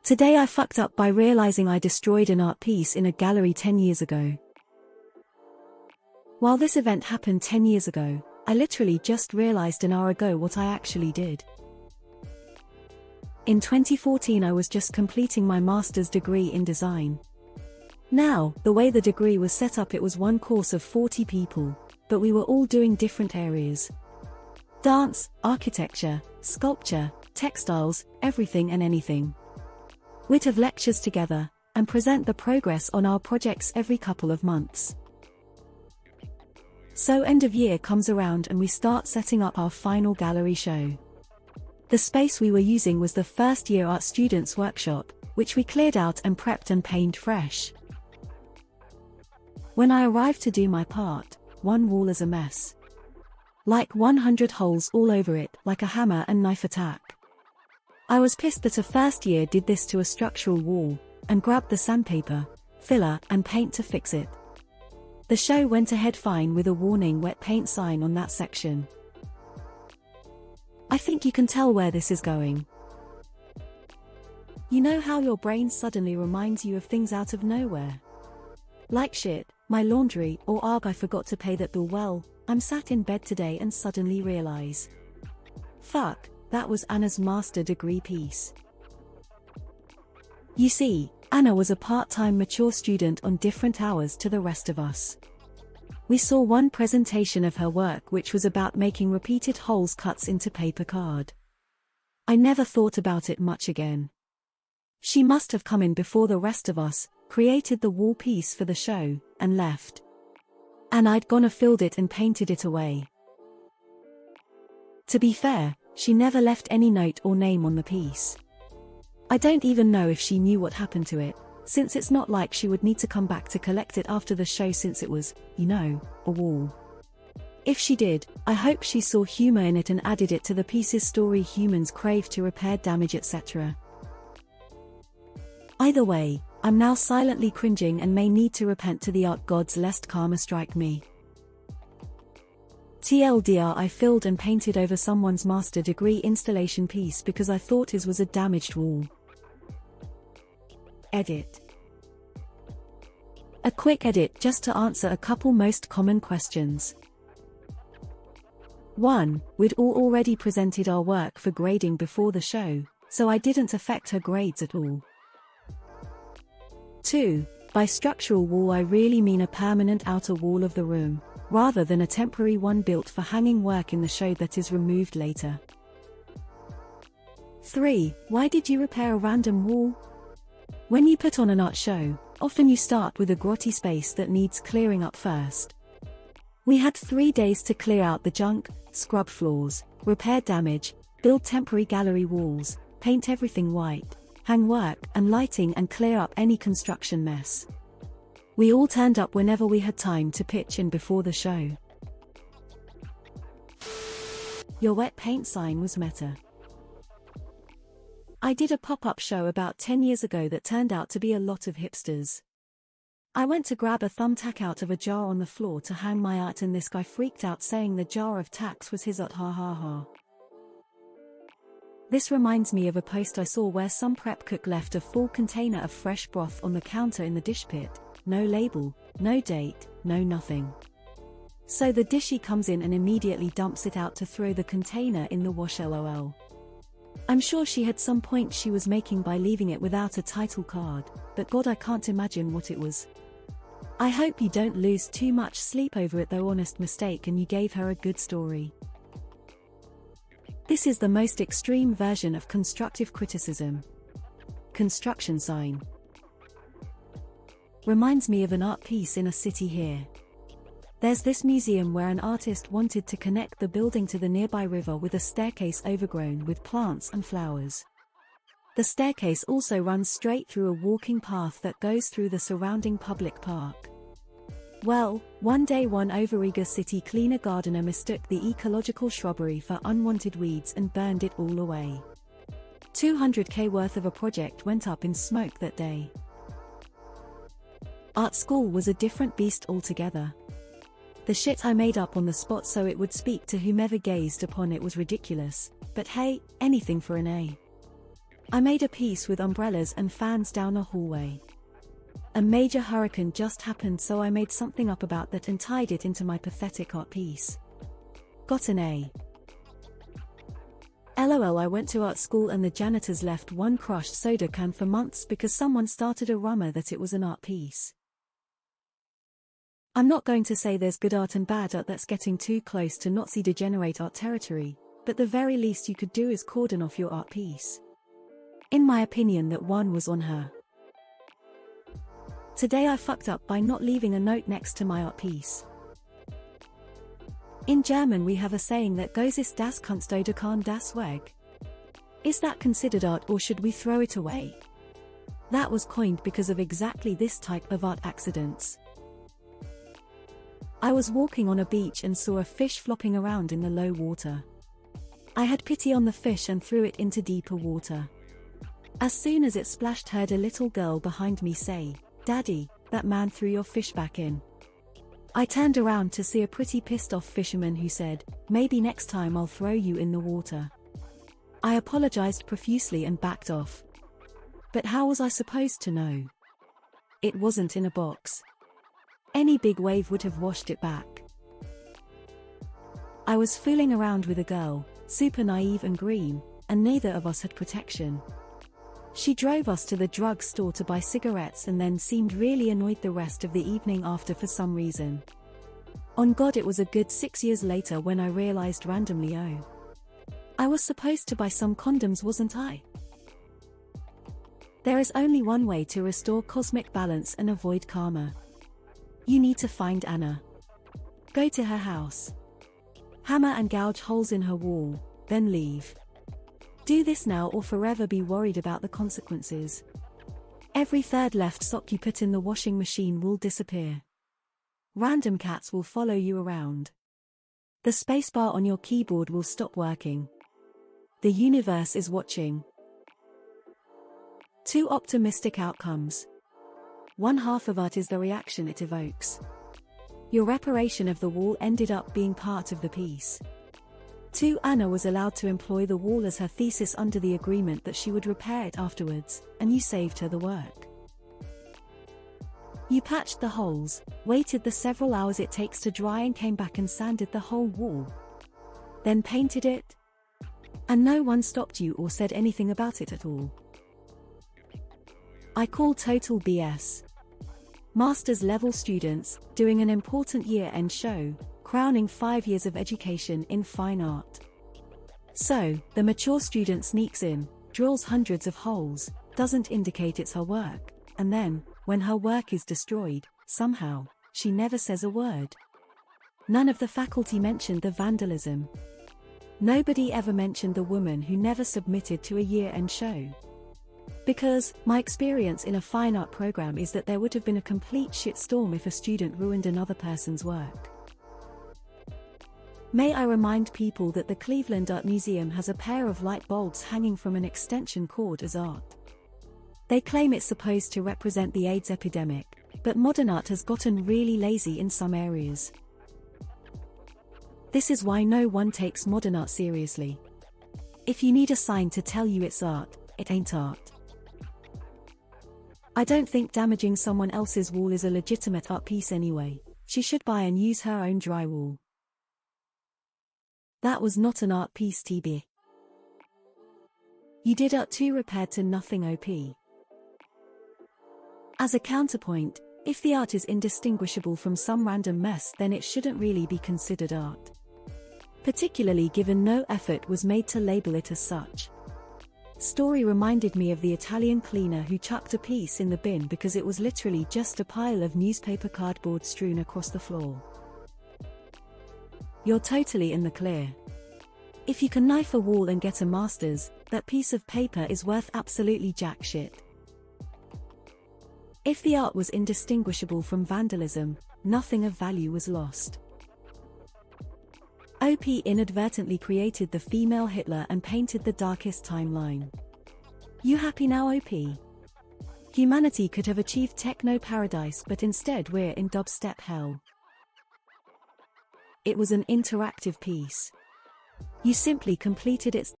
Today I fucked up by realizing I destroyed an art piece in a gallery 10 years ago. While this event happened 10 years ago, I literally just realized an hour ago what I actually did. In 2014 I was just completing my master's degree in design. Now, the way the degree was set up, it was one course of 40 people, but we were all doing different areas. Dance, architecture, sculpture, textiles, everything and anything. We'd have lectures together, and present the progress on our projects every couple of months. So end of year comes around and we start setting up our final gallery show. The space we were using was the first year art students' workshop, which we cleared out and prepped and painted fresh. When I arrived to do my part, one wall is a mess. Like 100 holes all over it, like a hammer and knife attack. I was pissed that a first year did this to a structural wall, and grabbed the sandpaper, filler and paint to fix it. The show went ahead fine with a warning wet paint sign on that section. I think you can tell where this is going. You know how your brain suddenly reminds you of things out of nowhere? Like shit, my laundry, or arg, I forgot to pay that bill. Well, I'm sat in bed today and suddenly realize. Fuck, that was Anna's master degree piece. You see, Anna was a part-time mature student on different hours to the rest of us. We saw one presentation of her work which was about making repeated holes cuts into paper card. I never thought about it much again. She must have come in before the rest of us, created the wall piece for the show, and left. And I'd gone and filled it and painted it away. To be fair, she never left any note or name on the piece. I don't even know if she knew what happened to it, since it's not like she would need to come back to collect it after the show, since it was, you know, a wall. If she did, I hope she saw humor in it and added it to the piece's story. Humans crave to repair damage, etc. Either way, I'm now silently cringing and may need to repent to the art gods lest karma strike me. TLDR, I filled and painted over someone's master degree installation piece because I thought his was a damaged wall. Edit. A quick edit just to answer a couple most common questions. 1. We'd all already presented our work for grading before the show, so I didn't affect her grades at all. 2. By structural wall I really mean a permanent outer wall of the room, rather than a temporary one built for hanging work in the show that is removed later. 3. Why did you repair a random wall? When you put on an art show, often you start with a grotty space that needs clearing up first. We had 3 days to clear out the junk, scrub floors, repair damage, build temporary gallery walls, paint everything white, hang work and lighting, and clear up any construction mess. We all turned up whenever we had time to pitch in before the show. Your wet paint sign was meta. I did a pop-up show about 10 years ago that turned out to be a lot of hipsters. I went to grab a thumbtack out of a jar on the floor to hang my art, and this guy freaked out saying the jar of tacks was his art, ha ha ha. This reminds me of a post I saw where some prep cook left a full container of fresh broth on the counter in the dish pit. No label, no date, no nothing. So the dishie comes in and immediately dumps it out to throw the container in the wash, lol. I'm sure she had some point she was making by leaving it without a title card, but God, I can't imagine what it was. I hope you don't lose too much sleep over it though. Honest mistake and you gave her a good story. This is the most extreme version of constructive criticism. Construction sign. Reminds me of an art piece in a city here. There's this museum where an artist wanted to connect the building to the nearby river with a staircase overgrown with plants and flowers. The staircase also runs straight through a walking path that goes through the surrounding public park. Well, one day one overeager city cleaner gardener mistook the ecological shrubbery for unwanted weeds and burned it all away. $200K worth of a project went up in smoke that day. Art school was a different beast altogether. The shit I made up on the spot so it would speak to whomever gazed upon it was ridiculous, but hey, anything for an A. I made a piece with umbrellas and fans down a hallway. A major hurricane just happened, so I made something up about that and tied it into my pathetic art piece. Got an A. LOL, I went to art school and the janitors left one crushed soda can for months because someone started a rumor that it was an art piece. I'm not going to say there's good art and bad art, that's getting too close to Nazi degenerate art territory, but the very least you could do is cordon off your art piece. In my opinion, that one was on her. Today I fucked up by not leaving a note next to my art piece. In German we have a saying that goes, ist das Kunst oder kann das weg? Is that considered art or should we throw it away? That was coined because of exactly this type of art accidents. I was walking on a beach and saw a fish flopping around in the low water. I had pity on the fish and threw it into deeper water. As soon as it splashed, heard a little girl behind me say, "Daddy, that man threw your fish back in." I turned around to see a pretty pissed off fisherman who said, "Maybe next time I'll throw you in the water." I apologized profusely and backed off. But how was I supposed to know? It wasn't in a box. Any big wave would have washed it back. I was fooling around with a girl, super naive and green, and neither of us had protection. She drove us to the drug store to buy cigarettes and then seemed really annoyed the rest of the evening after for some reason. On God, it was a good 6 years later when I realized randomly, oh, I was supposed to buy some condoms, wasn't I? There is only one way to restore cosmic balance and avoid karma. You need to find Anna. Go to her house. Hammer and gouge holes in her wall, then leave. Do this now or forever be worried about the consequences. Every third left sock you put in the washing machine will disappear. Random cats will follow you around. The spacebar on your keyboard will stop working. The universe is watching. 2 optimistic outcomes. One half of art is the reaction it evokes. Your reparation of the wall ended up being part of the piece. 2. Anna was allowed to employ the wall as her thesis under the agreement that she would repair it afterwards, and you saved her the work. You patched the holes, waited the several hours it takes to dry and came back and sanded the whole wall. Then painted it. And no one stopped you or said anything about it at all. I call total BS. Master's level students, doing an important year-end show, crowning 5 years of education in fine art. So, the mature student sneaks in, drills hundreds of holes, doesn't indicate it's her work, and then, when her work is destroyed, somehow, she never says a word. None of the faculty mentioned the vandalism. Nobody ever mentioned the woman who never submitted to a year-end show. Because, my experience in a fine art program is that there would have been a complete shitstorm if a student ruined another person's work. May I remind people that the Cleveland Art Museum has a pair of light bulbs hanging from an extension cord as art. They claim it's supposed to represent the AIDS epidemic, but modern art has gotten really lazy in some areas. This is why no one takes modern art seriously. If you need a sign to tell you it's art, it ain't art. I don't think damaging someone else's wall is a legitimate art piece anyway. She should buy and use her own drywall. That was not an art piece, TB. You did art too, repaired to nothing, OP. As a counterpoint, if the art is indistinguishable from some random mess, then it shouldn't really be considered art. Particularly given no effort was made to label it as such. Story reminded me of the Italian cleaner who chucked a piece in the bin because it was literally just a pile of newspaper cardboard strewn across the floor. You're totally in the clear. If you can knife a wall and get a master's, that piece of paper is worth absolutely jack shit. If the art was indistinguishable from vandalism, nothing of value was lost. OP inadvertently created the female Hitler and painted the darkest timeline. You happy now, OP? Humanity could have achieved techno paradise, but instead we're in dubstep hell. It was an interactive piece. You simply completed its